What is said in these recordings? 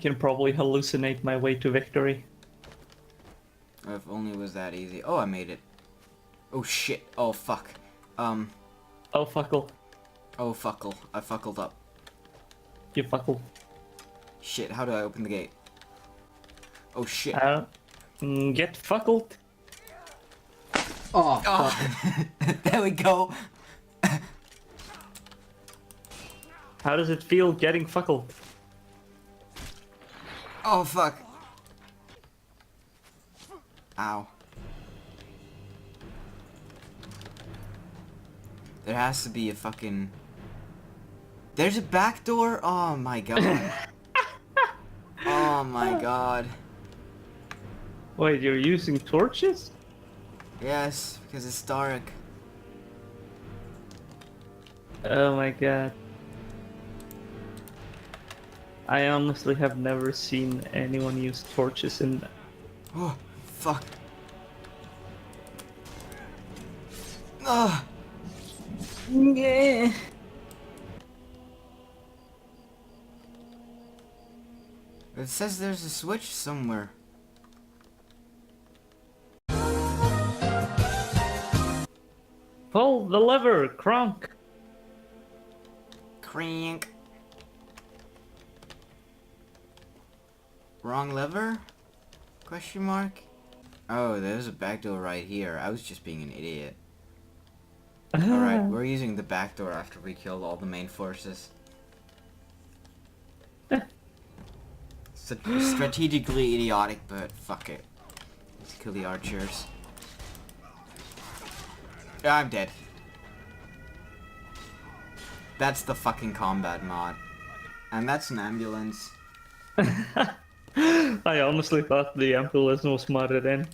can probably hallucinate my way to victory. If only it was that easy. Oh, I made it. Oh shit. Oh fuck. Oh, fuckle. Oh fuckle. I fuckled up. You fuckle. Shit, how do I open the gate? Oh shit. Get fuckled. Oh, there we go. How does it feel getting fuckled? Oh fuck. Ow. There has to be a fucking... There's a back door? Oh my god. Oh my god. Wait, you're using torches? Yes, because it's dark. Oh my god. I honestly have never seen anyone use torches in... Oh, fuck. Ugh. Yeah. It says there's a switch somewhere. Pull the lever, Kronk. Crank. Wrong lever? Question mark? Oh, there's a back door right here. I was just being an idiot. Alright, we're using the back door after we killed all the main forces. Strategically idiotic, but fuck it. Let's kill the archers. Yeah, I'm dead. That's the fucking combat mod. And that's an ambulance. I honestly thought the ambulance was modded in.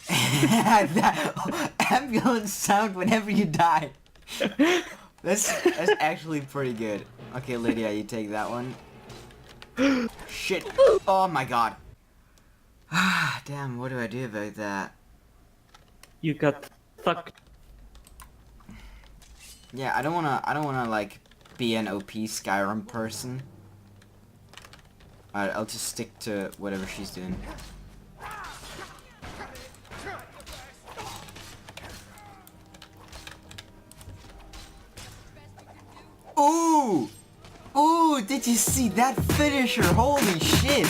That ambulance sound whenever you die. That's actually pretty good. Okay, Lydia, you take that one. Shit. Oh my god. Ah, damn, what do I do about that? You got stuck. Yeah, I don't wanna like be an OP Skyrim person. Alright, I'll just stick to whatever she's doing. Ooh! Ooh, did you see that finisher? Holy shit!